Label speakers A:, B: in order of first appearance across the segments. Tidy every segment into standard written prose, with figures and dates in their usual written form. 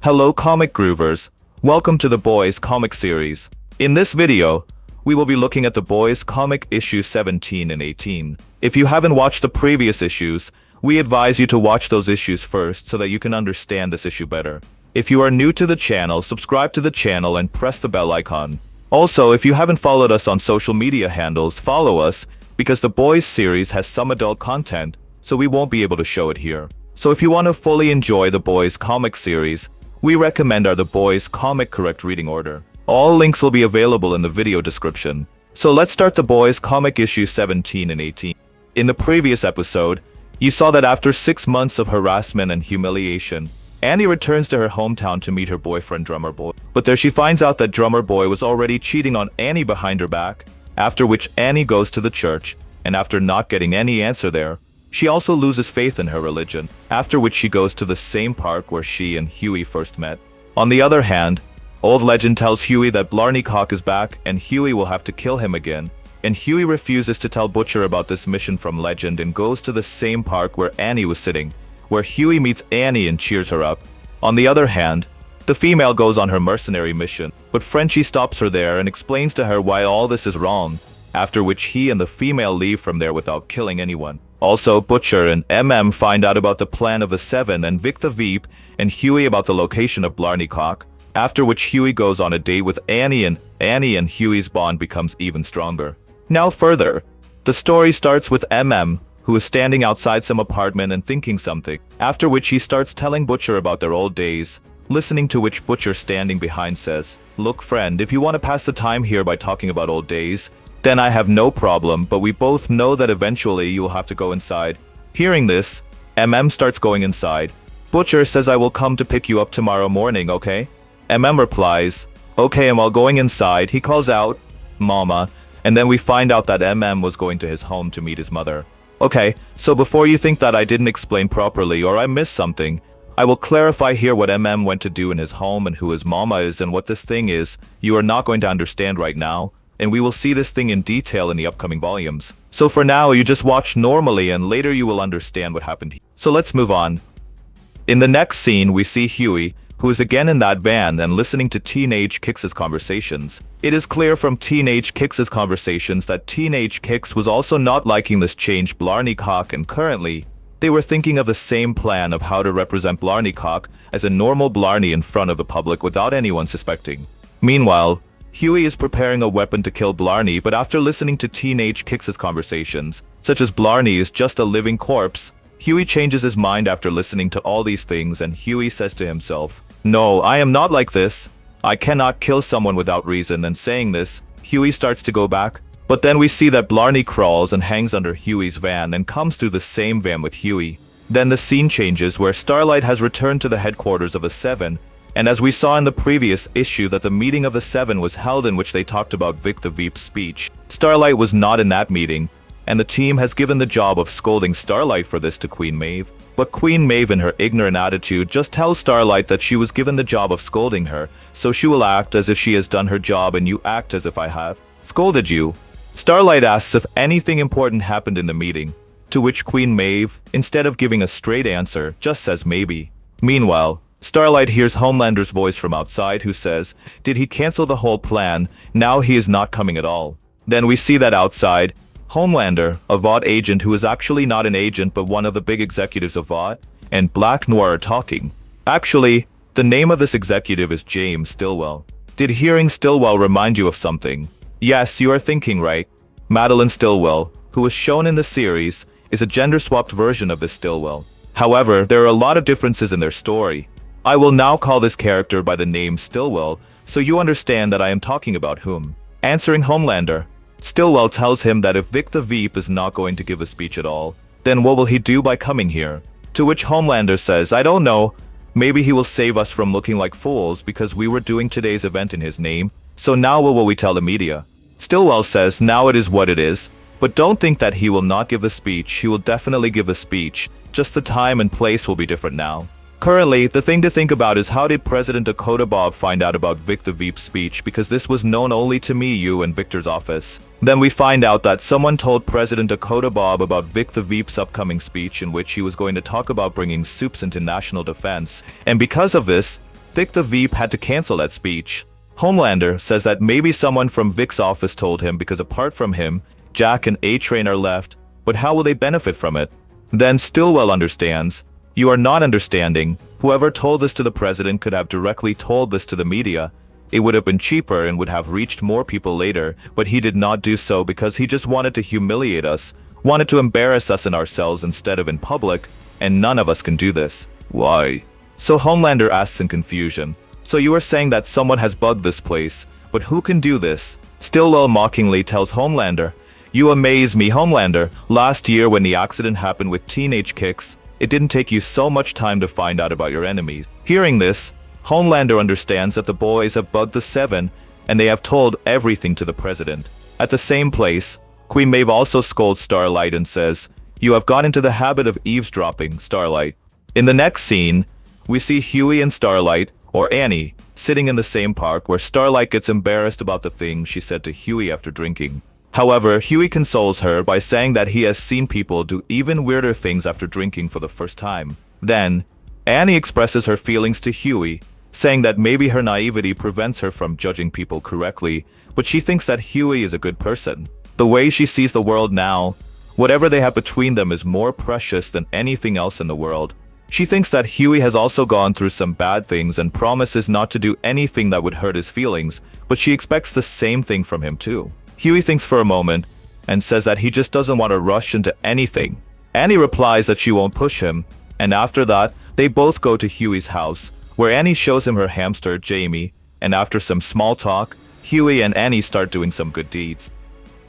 A: Hello comic groovers, welcome to The Boys comic series. In this video, we will be looking at The Boys comic issues 17 and 18. If you haven't watched the previous issues, we advise you to watch those issues first so that you can understand this issue better. If you are new to the channel, subscribe to the channel and press the bell icon. Also, if you haven't followed us on social media handles, follow us because The Boys series has some adult content, so we won't be able to show it here. So if you want to fully enjoy The Boys comic series, we recommend our The Boys comic correct reading order. All links will be available in the video description. So let's start The Boys comic issues 17 and 18. In the previous episode, you saw that after 6 months of harassment and humiliation, Annie returns to her hometown to meet her boyfriend Drummer Boy. But there she finds out that Drummer Boy was already cheating on Annie behind her back, after which Annie goes to the church, and after not getting any answer there, she also loses faith in her religion, after which she goes to the same park where she and Huey first met. On the other hand, Old Legend tells Huey that Blarney Cock is back and Huey will have to kill him again, and Huey refuses to tell Butcher about this mission from Legend and goes to the same park where Annie was sitting, where Huey meets Annie and cheers her up. On the other hand, the female goes on her mercenary mission, but Frenchie stops her there and explains to her why all this is wrong, after which he and the female leave from there without killing anyone. Also, Butcher and MM find out about the plan of the Seven and Vic the Veep and Huey about the location of Blarney Cock, after which Huey goes on a date with Annie and Huey's bond becomes even stronger. Now further, the story starts with MM, who is standing outside some apartment and thinking something, after which he starts telling Butcher about their old days, listening to which Butcher standing behind says, "Look friend, if you want to pass the time here by talking about old days, then I have no problem, but we both know that eventually you will have to go inside." Hearing this, MM starts going inside. Butcher says, "I will come to pick you up tomorrow morning, okay?" MM replies, "Okay," and while going inside, he calls out, "Mama," and then we find out that MM was going to his home to meet his mother. Okay, so before you think that I didn't explain properly or I missed something, I will clarify here what MM went to do in his home and who his mama is and what this thing is. You are not going to understand right now, and we will see this thing in detail in the upcoming volumes. So for now, you just watch normally and later you will understand what happened. So let's move on. In the next scene, we see Huey, who is again in that van and listening to Teenage Kix's conversations. It is clear from Teenage Kix's conversations that Teenage Kix was also not liking this change Blarney Cock, and currently, they were thinking of the same plan of how to represent Blarney Cock as a normal Blarney in front of the public without anyone suspecting. Meanwhile, Huey is preparing a weapon to kill Blarney, but after listening to Teenage Kix's conversations, such as Blarney is just a living corpse, Huey changes his mind after listening to all these things, and Huey says to himself, "No, I am not like this. I cannot kill someone without reason," and saying this, Huey starts to go back. But then we see that Blarney crawls and hangs under Huey's van and comes through the same van with Huey. Then the scene changes where Starlight has returned to the headquarters of the Seven, and as we saw in the previous issue that the meeting of the Seven was held in which they talked about Vic the Veep's speech. Starlight was not in that meeting, and the team has given the job of scolding Starlight for this to Queen Maeve. But Queen Maeve in her ignorant attitude just tells Starlight that she was given the job of scolding her, so she will act as if she has done her job and you act as if I have scolded you. Starlight asks if anything important happened in the meeting, to which Queen Maeve, instead of giving a straight answer, just says maybe. Meanwhile, Starlight hears Homelander's voice from outside who says, "Did he cancel the whole plan? Now he is not coming at all." Then we see that outside, Homelander, a Vought agent who is actually not an agent but one of the big executives of Vought, and Black Noir are talking. Actually, the name of this executive is James Stillwell. Did hearing Stillwell remind you of something? Yes, you are thinking right. Madeline Stillwell, who was shown in the series, is a gender-swapped version of this Stillwell. However, there are a lot of differences in their story. I will now call this character by the name Stillwell, so you understand that I am talking about whom. Answering Homelander, Stillwell tells him that if Vic the Veep is not going to give a speech at all, then what will he do by coming here? To which Homelander says, "I don't know, maybe he will save us from looking like fools because we were doing today's event in his name, so now what will we tell the media?" Stillwell says, "Now it is what it is, but don't think that he will not give a speech. He will definitely give a speech, just the time and place will be different now." Currently, the thing to think about is how did President Dakota Bob find out about Vic the Veep's speech, because this was known only to me, you, and Victor's office. Then we find out that someone told President Dakota Bob about Vic the Veep's upcoming speech in which he was going to talk about bringing soups into national defense, and because of this, Vic the Veep had to cancel that speech. Homelander says that maybe someone from Vic's office told him because apart from him, Jack and A-Train are left, but how will they benefit from it? Then Stillwell understands. You are not understanding. Whoever told this to the president could have directly told this to the media. It would have been cheaper and would have reached more people later, but he did not do so because he just wanted to humiliate us, wanted to embarrass us in ourselves instead of in public, and none of us can do this. Why? So Homelander asks in confusion. So you are saying that someone has bugged this place, but who can do this? Stillwell mockingly tells Homelander, "You amaze me, Homelander. Last year when the accident happened with Teenage Kicks, it didn't take you so much time to find out about your enemies." Hearing this, Homelander understands that the boys have bugged the Seven, and they have told everything to the president. At the same place, Queen Maeve also scolds Starlight and says, "You have got into the habit of eavesdropping, Starlight." In the next scene, we see Huey and Starlight, or Annie, sitting in the same park where Starlight gets embarrassed about the things she said to Huey after drinking. However, Huey consoles her by saying that he has seen people do even weirder things after drinking for the first time. Then, Annie expresses her feelings to Huey, saying that maybe her naivety prevents her from judging people correctly, but she thinks that Huey is a good person. The way she sees the world now, whatever they have between them is more precious than anything else in the world. She thinks that Huey has also gone through some bad things and promises not to do anything that would hurt his feelings, but she expects the same thing from him too. Huey thinks for a moment and says that he just doesn't want to rush into anything. Annie replies that she won't push him, and after that, they both go to Huey's house, where Annie shows him her hamster, Jamie, and after some small talk, Huey and Annie start doing some good deeds.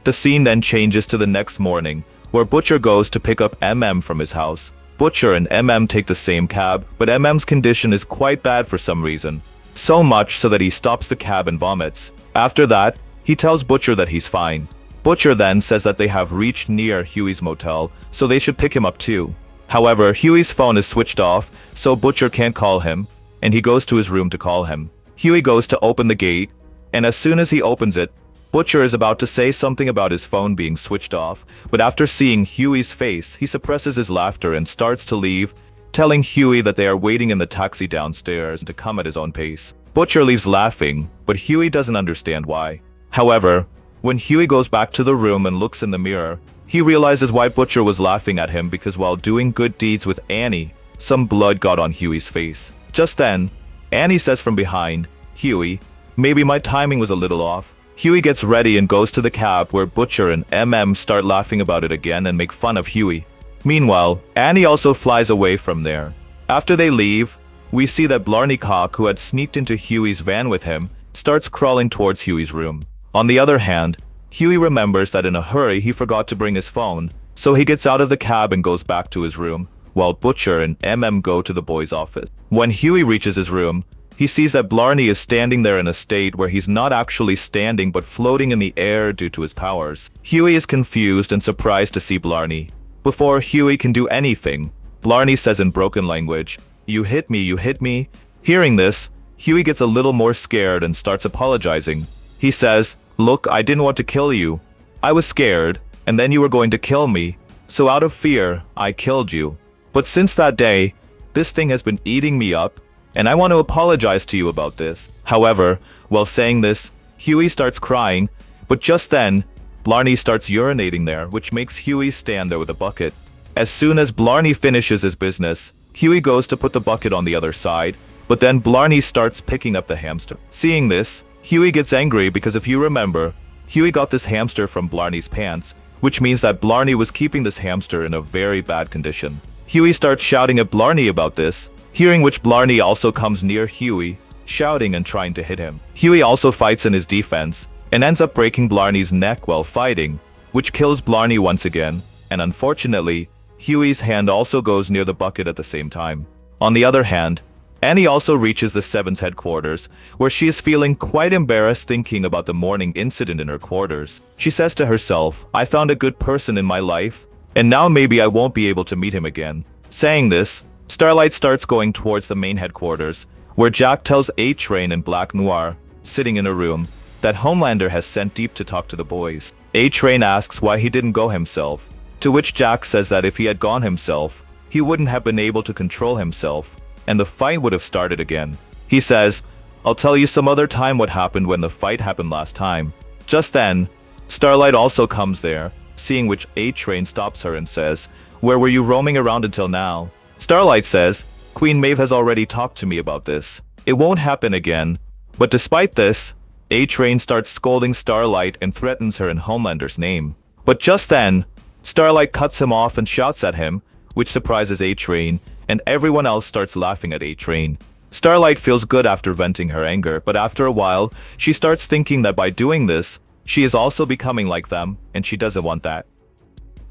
A: The scene then changes to the next morning, where Butcher goes to pick up MM from his house. Butcher and MM take the same cab, but MM's condition is quite bad for some reason. So much so that he stops the cab and vomits. After that, he tells Butcher that he's fine. Butcher then says that they have reached near Huey's motel, so they should pick him up too. However, Huey's phone is switched off, so Butcher can't call him, and he goes to his room to call him. Huey goes to open the gate, and as soon as he opens it, Butcher is about to say something about his phone being switched off, but after seeing Huey's face, he suppresses his laughter and starts to leave, telling Huey that they are waiting in the taxi downstairs to come at his own pace. Butcher leaves laughing, but Huey doesn't understand why. However, when Huey goes back to the room and looks in the mirror, he realizes why Butcher was laughing at him because while doing good deeds with Annie, some blood got on Huey's face. Just then, Annie says from behind, "Huey, maybe my timing was a little off." Huey gets ready and goes to the cab where Butcher and MM start laughing about it again and make fun of Huey. Meanwhile, Annie also flies away from there. After they leave, we see that Blarney Cock, who had sneaked into Huey's van with him, starts crawling towards Huey's room. On the other hand, Huey remembers that in a hurry he forgot to bring his phone, so he gets out of the cab and goes back to his room, while Butcher and MM go to the boy's office. When Huey reaches his room, he sees that Blarney is standing there in a state where he's not actually standing but floating in the air due to his powers. Huey is confused and surprised to see Blarney. Before Huey can do anything, Blarney says in broken language, "You hit me, you hit me." Hearing this, Huey gets a little more scared and starts apologizing. He says, "Look, I didn't want to kill you. I was scared, and then you were going to kill me. So out of fear, I killed you. But since that day, this thing has been eating me up, and I want to apologize to you about this." However, while saying this, Huey starts crying, but just then, Blarney starts urinating there, which makes Huey stand there with a bucket. As soon as Blarney finishes his business, Huey goes to put the bucket on the other side, but then Blarney starts picking up the hamster. Seeing this, Huey gets angry because if you remember, Huey got this hamster from Blarney's pants, which means that Blarney was keeping this hamster in a very bad condition. Huey starts shouting at Blarney about this, hearing which Blarney also comes near Huey, shouting and trying to hit him. Huey also fights in his defense, and ends up breaking Blarney's neck while fighting, which kills Blarney once again, and unfortunately, Huey's hand also goes near the bucket at the same time. On the other hand, Annie also reaches the Seven's headquarters, where she is feeling quite embarrassed thinking about the morning incident in her quarters. She says to herself, "I found a good person in my life, and now maybe I won't be able to meet him again." Saying this, Starlight starts going towards the main headquarters, where Jack tells A-Train and Black Noir, sitting in a room, that Homelander has sent Deep to talk to the boys. A-Train asks why he didn't go himself, to which Jack says that if he had gone himself, he wouldn't have been able to control himself, and the fight would have started again. He says, "I'll tell you some other time what happened when the fight happened last time." Just then, Starlight also comes there, seeing which A-Train stops her and says, "Where were you roaming around until now?" Starlight says, "Queen Maeve has already talked to me about this. It won't happen again." But despite this, A-Train starts scolding Starlight and threatens her in Homelander's name. But just then, Starlight cuts him off and shouts at him, which surprises A-Train, and everyone else starts laughing at A-Train. Starlight feels good after venting her anger, but after a while, she starts thinking that by doing this, she is also becoming like them, and she doesn't want that.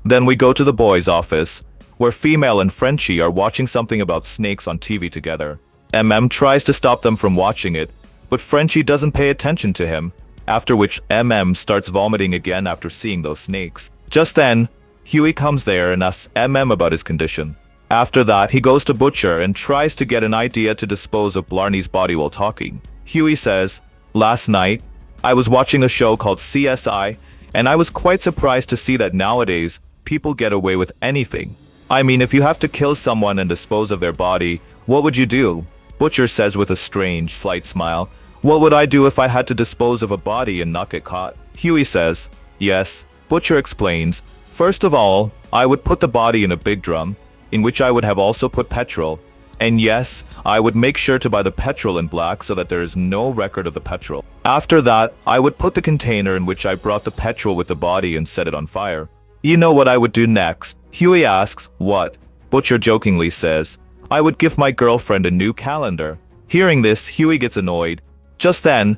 A: Then we go to the boys' office, where Female and Frenchie are watching something about snakes on TV together. Tries to stop them from watching it, but Frenchie doesn't pay attention to him, after which starts vomiting again after seeing those snakes. Just then, Huey comes there and asks about his condition. After that, he goes to Butcher and tries to get an idea to dispose of Blarney's body while talking. Huey says, "Last night, I was watching a show called CSI, and I was quite surprised to see that nowadays, people get away with anything. I mean, if you have to kill someone and dispose of their body, what would you do?" Butcher says with a strange, slight smile, "What would I do if I had to dispose of a body and not get caught?" Huey says, "Yes." Butcher explains, "First of all, I would put the body in a big drum, in which I would have also put petrol. And yes, I would make sure to buy the petrol in black so that there is no record of the petrol. After that, I would put the container in which I brought the petrol with the body and set it on fire." You know what I would do next? Huey asks, "What?" Butcher jokingly says, "I would give my girlfriend a new calendar." Hearing this, Huey gets annoyed. Just then,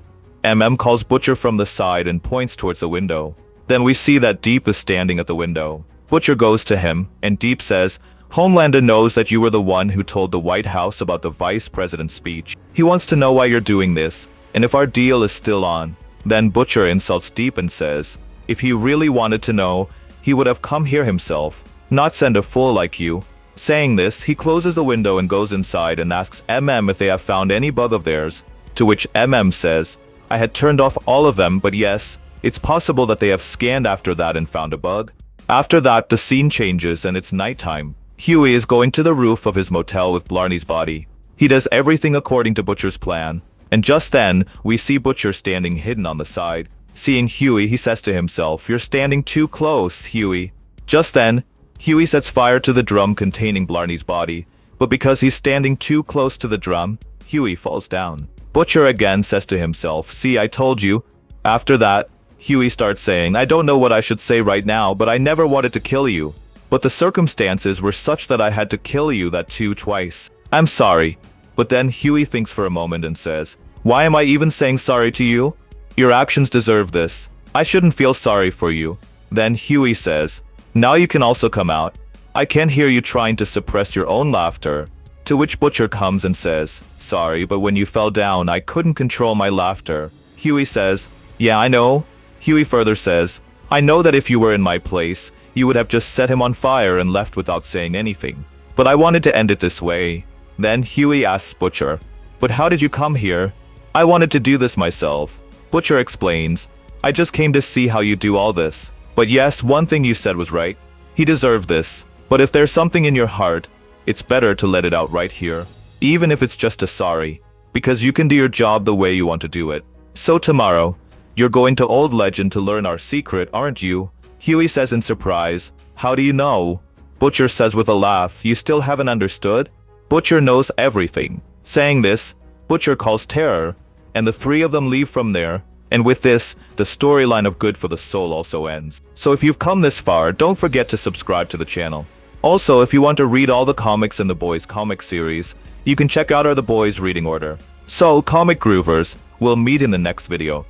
A: calls Butcher from the side and points towards the window. Then we see that Deep is standing at the window. Butcher goes to him, and Deep says, "Homelander knows that you were the one who told the White House about the vice president's speech. He wants to know why you're doing this, and if our deal is still on." Then Butcher insults Deep and says, "If he really wanted to know, he would have come here himself, not send a fool like you." Saying this, he closes the window and goes inside and asks if they have found any bug of theirs, to which says, "I had turned off all of them, but yes, it's possible that they have scanned after that and found a bug." After that, the scene changes and it's nighttime. Huey is going to the roof of his motel with Blarney's body. He does everything according to Butcher's plan, and just then, we see Butcher standing hidden on the side. Seeing Huey, he says to himself, "You're standing too close, Huey." Just then, Huey sets fire to the drum containing Blarney's body, but because he's standing too close to the drum, Huey falls down. Butcher again says to himself, "See, I told you." After that, Huey starts saying, "I don't know what I should say right now, but I never wanted to kill you. But the circumstances were such that I had to kill you that too twice. I'm sorry." But then Huey thinks for a moment and says, "Why am I even saying sorry to you? Your actions deserve this. I shouldn't feel sorry for you." Then Huey says, "Now you can also come out. I can't hear you trying to suppress your own laughter." To which Butcher comes and says, "Sorry, but when you fell down, I couldn't control my laughter." Huey says, "Yeah, I know." Huey further says, "I know that if you were in my place, you would have just set him on fire and left without saying anything. But I wanted to end it this way." Then Huey asks Butcher, "But how did you come here?" "I wanted to do this myself." Butcher explains, "I just came to see how you do all this. But yes, one thing you said was right. He deserved this. But if there's something in your heart, it's better to let it out right here. Even if it's just a sorry. Because you can do your job the way you want to do it. So tomorrow, you're going to Old Legend to learn our secret, aren't you?" Huey says in surprise, "How do you know?" Butcher says with a laugh, "You still haven't understood? Butcher knows everything." Saying this, Butcher calls Terror, and the three of them leave from there. And with this, the storyline of Good for the Soul also ends. So if you've come this far, don't forget to subscribe to the channel. Also, if you want to read all the comics in the Boys comic series, you can check out our The Boys reading order. So, comic groovers, we'll meet in the next video.